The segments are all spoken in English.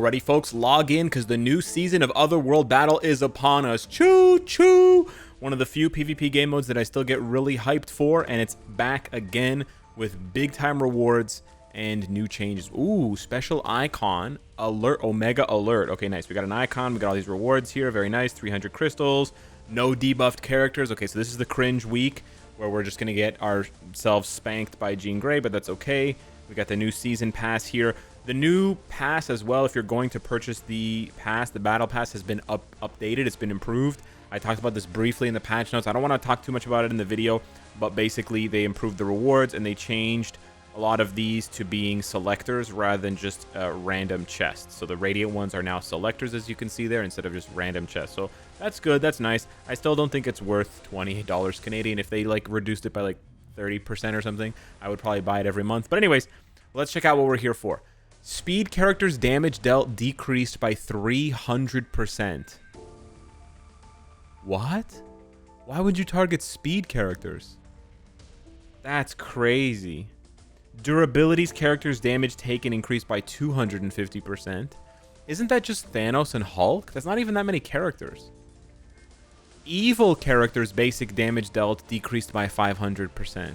already, folks. Log in because the new season of Otherworld Battle is upon us. Choo choo! One of the few PvP game modes that I still get really hyped for, and it's back again with big time rewards and new changes. Ooh, special icon, alert, Omega alert. Okay, nice. We got an icon. We got all these rewards here. Very nice. 300 crystals. No debuffed characters. Okay, so this is the cringe week where we're just going to get ourselves spanked by Jean Grey, but that's okay. We got the new season pass here. The new pass as well, if you're going to purchase the pass, the battle pass has been updated. It's been improved. I talked about this briefly in the patch notes. I don't want to talk too much about it in the video, but basically they improved the rewards and they changed a lot of these to being selectors rather than just random chests. So the radiant ones are now selectors, as you can see there, instead of just random chests. So that's good. That's nice. I still don't think it's worth $20 Canadian. If they like reduced it by like 30% or something, I would probably buy it every month. But anyways, let's check out what we're here for. Speed characters damage dealt decreased by 300%. What? Why would you target speed characters? That's crazy. Durability's characters damage taken increased by 250%. Isn't that just Thanos and Hulk? That's not even that many characters. Evil characters' basic damage dealt decreased by 500%.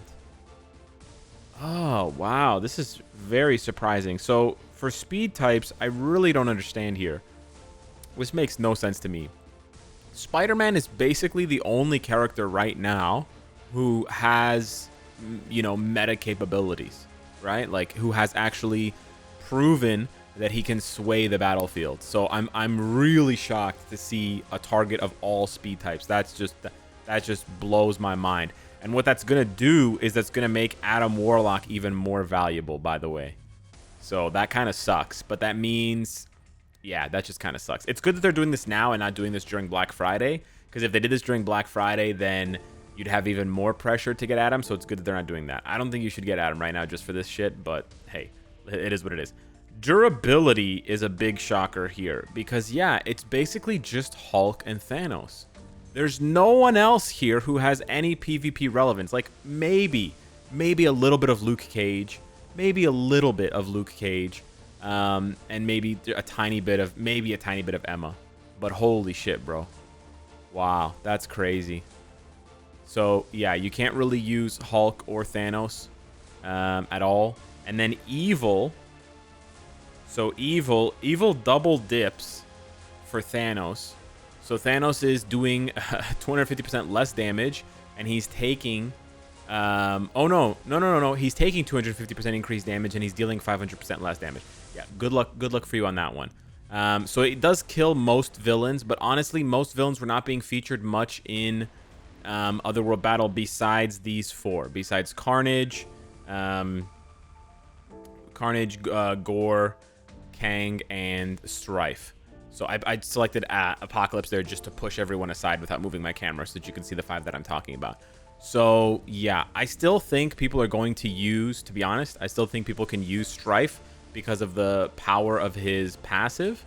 Oh, wow. This is very surprising. So, for speed types, I really don't understand here. Which makes no sense to me. Spider-Man is basically the only character right now who has, you know, meta capabilities, right? Like, who has actually proven that he can sway the battlefield. So, I'm really shocked to see a target of all speed types. That just blows my mind. And what that's going to do is that's going to make Adam Warlock even more valuable, by the way. So that kind of sucks. But that means, yeah, that just kind of sucks. It's good that they're doing this now and not doing this during Black Friday. Because if they did this during Black Friday, then you'd have even more pressure to get Adam. So it's good that they're not doing that. I don't think you should get Adam right now just for this shit. But hey, it is what it is. Durability is a big shocker here. Because, yeah, it's basically just Hulk and Thanos. There's no one else here who has any PvP relevance. Like, maybe a little bit of Luke Cage. Maybe a little bit of Luke Cage. And maybe a tiny bit of Emma. But holy shit, bro. Wow, that's crazy. So, yeah, you can't really use Hulk or Thanos at all. And then Evil. So, Evil double dips for Thanos. So Thanos is doing 250% less damage, and he's taking, oh no, he's taking 250% increased damage, and he's dealing 500% less damage. Yeah, good luck for you on that one. So it does kill most villains, but honestly, most villains were not being featured much in Otherworld Battle besides these four, besides Carnage, Gore, Kang, and Strife. So I selected Apocalypse there just to push everyone aside without moving my camera so that you can see the 5 that I'm talking about. So, yeah, I still think people are going to use, to be honest, I still think people can use Strife because of the power of his passive.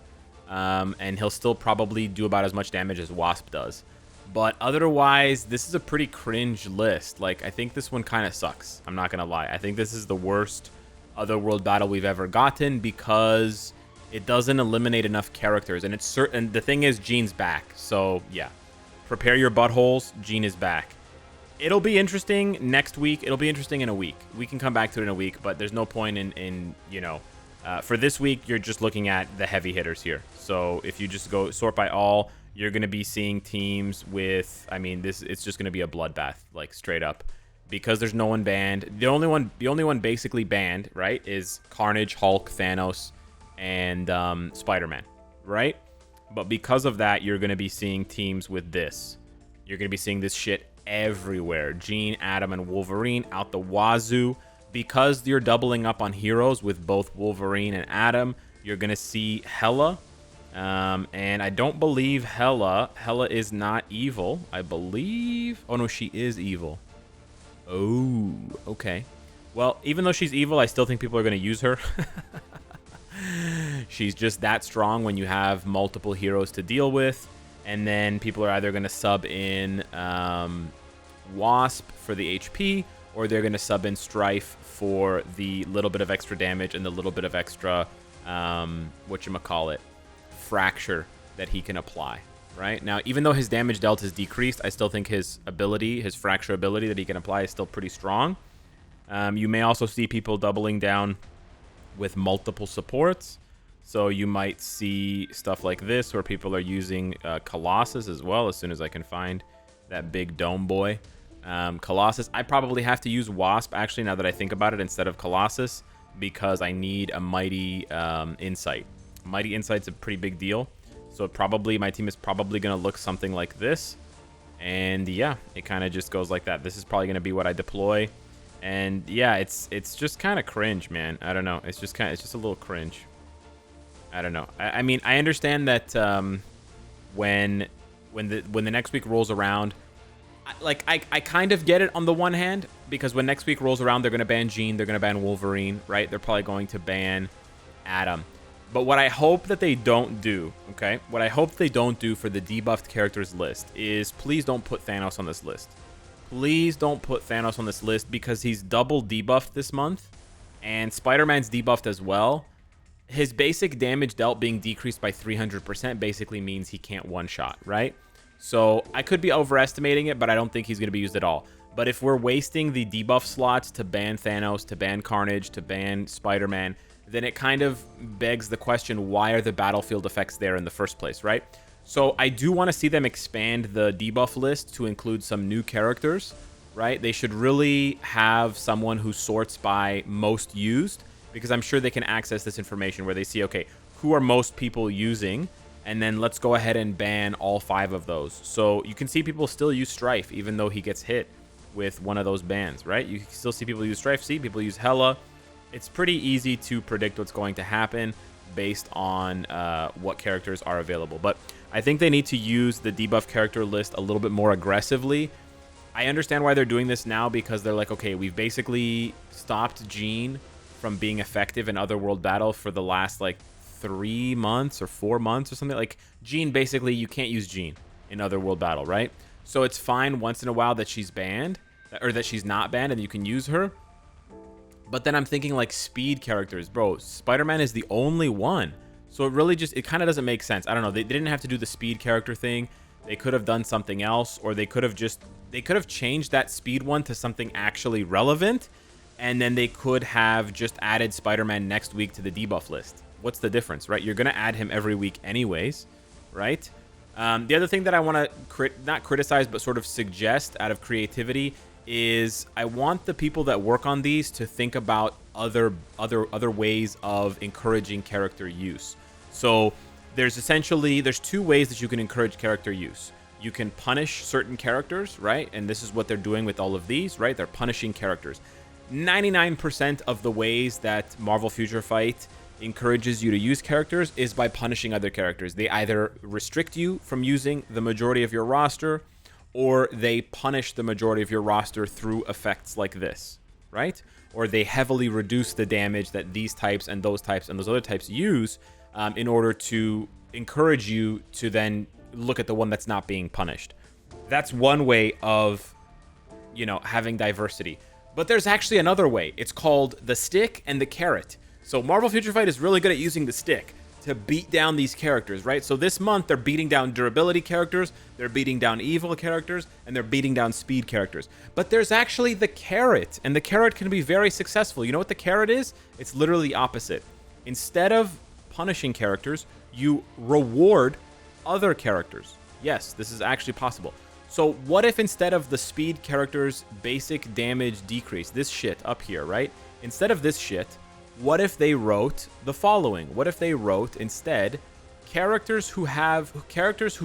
And he'll still probably do about as much damage as Wasp does. But otherwise, this is a pretty cringe list. Like, I think this one kind of sucks. I'm not going to lie. I think this is the worst Otherworld Battle we've ever gotten because it doesn't eliminate enough characters, and it's certain. The thing is, Jean's back, so yeah, prepare your buttholes. Jean is back. It'll be interesting next week. It'll be interesting in a week. We can come back to it in a week, but there's no point in you know, for this week, you're just looking at the heavy hitters here. So if you just go sort by all, you're gonna be seeing teams with. I mean, it's just gonna be a bloodbath, like straight up, because there's no one banned. The only one basically banned, right, is Carnage, Hulk, Thanos, and Spider-Man, right? But because of that, you're going to be seeing teams with this. You're going to be seeing this shit everywhere. Jean, Adam, and Wolverine out the wazoo. Because you're doubling up on heroes with both Wolverine and Adam, you're going to see Hela. And I don't believe Hela is not evil. I believe... Oh, no, she is evil. Oh, okay. Well, even though she's evil, I still think people are going to use her. She's just that strong when you have multiple heroes to deal with. And then people are either going to sub in Wasp for the HP, or they're going to sub in Strife for the little bit of extra damage and the little bit of extra whatchamacallit, fracture that he can apply. Right now, even though his damage dealt is decreased, I still think his ability, his fracture ability that he can apply, is still pretty strong. You may also see people doubling down with multiple supports. So you might see stuff like this where people are using Colossus as well, as soon as I can find that big dome boy. Colossus, I probably have to use Wasp, actually, now that I think about it, instead of Colossus, because I need a Mighty Insight. Mighty Insight's a pretty big deal. So probably my team is probably going to look something like this. And yeah, it kind of just goes like that. This is probably going to be what I deploy. And yeah, it's just kind of cringe, man. I don't know. It's just a little cringe. I don't know. I mean, I understand that when the next week rolls around, I kind of get it on the one hand, because when next week rolls around, they're going to ban Jean, they're going to ban Wolverine, right? They're probably going to ban Adam. But what I hope that they don't do, okay? What I hope they don't do for the debuffed characters list is please don't put Thanos on this list. Please don't put Thanos on this list, because he's double debuffed this month, and Spider-Man's debuffed as well. His basic damage dealt being decreased by 300% basically means he can't one-shot, right? So I could be overestimating it, but I don't think he's going to be used at all. But if we're wasting the debuff slots to ban Thanos, to ban Carnage, to ban Spider-Man, then it kind of begs the question, why are the battlefield effects there in the first place, right? So I do want to see them expand the debuff list to include some new characters, right? They should really have someone who sorts by most used, because I'm sure they can access this information where they see, okay, who are most people using, and then let's go ahead and ban all 5 of those. So you can see people still use Strife, even though he gets hit with one of those bans, right? You can still see people use Strife, see people use Hela. It's pretty easy to predict what's going to happen based on what characters are available. But I think they need to use the debuff character list a little bit more aggressively. I understand why they're doing this now, because they're like, okay, we've basically stopped Jean from being effective in Otherworld Battle for the last, like, 3 months or 4 months or something. Like, Jean, basically, you can't use Jean in Otherworld Battle, right? So it's fine once in a while that she's banned, or that she's not banned and you can use her. But then I'm thinking, like, speed characters. Bro, Spider-Man is the only one. So it really just, it kind of doesn't make sense. I don't know. They didn't have to do the speed character thing. They could have done something else, or they could have changed that speed one to something actually relevant, and then they could have just added Spider-Man next week to the debuff list. What's the difference, right? You're going to add him every week anyways, right? The other thing that I want to not criticize, but sort of suggest out of creativity is I want the people that work on these to think about other ways of encouraging character use. So there's 2 ways that you can encourage character use. You can punish certain characters, right? And this is what they're doing with all of these, right? They're punishing characters. 99% of the ways that Marvel Future Fight encourages you to use characters is by punishing other characters. They either restrict you from using the majority of your roster, or they punish the majority of your roster through effects like this, right? Or they heavily reduce the damage that these types and those other types use in order to encourage you to then look at the one that's not being punished. That's one way of, having diversity. But there's actually another way. It's called the stick and the carrot. So Marvel Future Fight is really good at using the stick to beat down these characters, right? So this month, they're beating down durability characters, they're beating down evil characters, and they're beating down speed characters. But there's actually the carrot, and the carrot can be very successful. You know what the carrot is? It's literally the opposite. Instead of punishing characters, you reward other characters. Yes, this is actually possible. So what if instead of the speed characters' basic damage decrease, this shit up here, right? Instead of this shit, what if they wrote the following? What if they wrote instead, characters who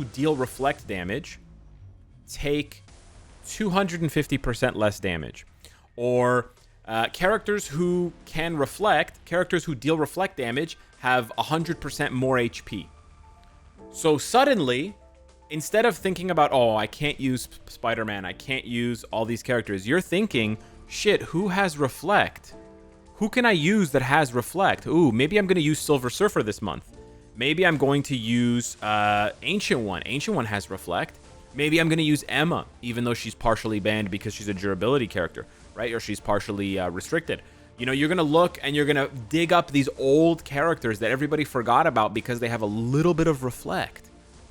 deal reflect damage take 250% less damage, or characters who deal reflect damage have 100% more HP. So suddenly, instead of thinking about, oh, I can't use Spider-Man, I can't use all these characters, you're thinking, shit, who has reflect? Who can I use that has reflect? Ooh, maybe I'm going to use Silver Surfer this month. Maybe I'm going to use Ancient One. Ancient One has reflect. Maybe I'm going to use Emma, even though she's partially banned because she's a durability character, right? Or she's partially restricted. You know, you're going to look and you're going to dig up these old characters that everybody forgot about because they have a little bit of Reflect,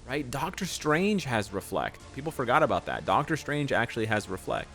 right? Doctor Strange has Reflect. People forgot about that. Doctor Strange actually has Reflect.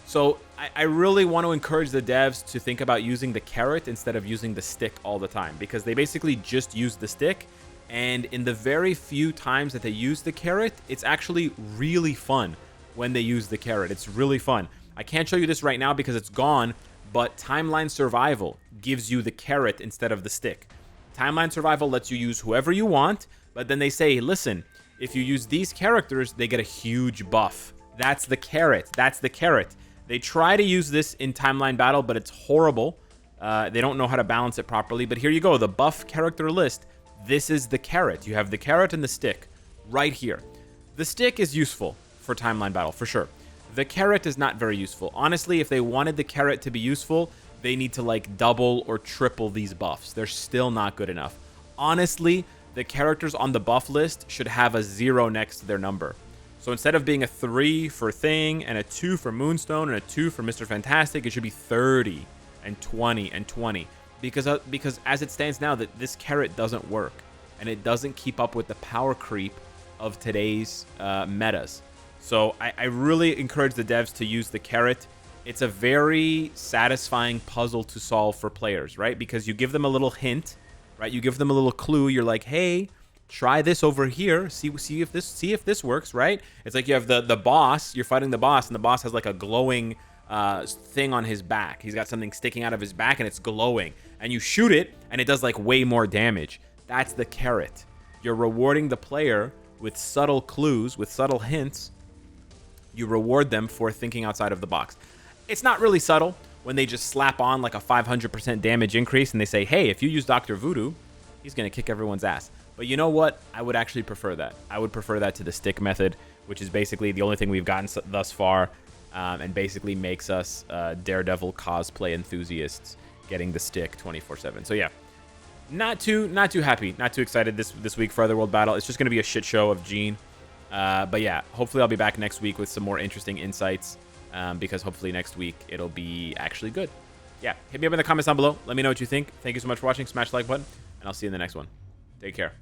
So I really want to encourage the devs to think about using the carrot instead of using the stick all the time, because they basically just use the stick. And in the very few times that they use the carrot, it's actually really fun when they use the carrot. It's really fun. I can't show you this right now because it's gone, but Timeline Survival gives you the carrot instead of the stick. Timeline Survival lets you use whoever you want, but then they say, listen, if you use these characters, they get a huge buff. That's the carrot. That's the carrot. They try to use this in Timeline Battle, but it's horrible. They don't know how to balance it properly. But here you go, the buff character list. This is the carrot. You have the carrot and the stick right here. The stick is useful for Timeline Battle, for sure. The carrot is not very useful. Honestly, if they wanted the carrot to be useful, they need to like double or triple these buffs. They're still not good enough. Honestly, the characters on the buff list should have a 0 next to their number. So instead of being a 3 for Thing and a 2 for Moonstone and a 2 for Mr. Fantastic, it should be 30 and 20 and 20. Because as it stands now, that this carrot doesn't work. And it doesn't keep up with the power creep of today's metas. So I really encourage the devs to use the carrot. It's a very satisfying puzzle to solve for players, right? Because you give them a little hint, right? You give them a little clue. You're like, hey, try this over here. See if this works, right? It's like you have the boss. You're fighting the boss, and the boss has like a glowing thing on his back. He's got something sticking out of his back, and it's glowing. And you shoot it, and it does like way more damage. That's the carrot. You're rewarding the player with subtle clues, with subtle hints. You reward them for thinking outside of the box. It's not really subtle when they just slap on like a 500% damage increase and they say, hey, if you use Dr. Voodoo, he's going to kick everyone's ass. But you know what? I would actually prefer that. I would prefer that to the stick method, which is basically the only thing we've gotten thus far, and basically makes us Daredevil cosplay enthusiasts getting the stick 24/7. So yeah, not too happy, not too excited this week for Otherworld Battle. It's just going to be a shit show of Gene. But yeah, hopefully I'll be back next week with some more interesting insights, because hopefully next week it'll be actually good. Yeah, hit me up in the comments down below. Let me know what you think. Thank you so much for watching. Smash the like button, and I'll see you in the next one. Take care.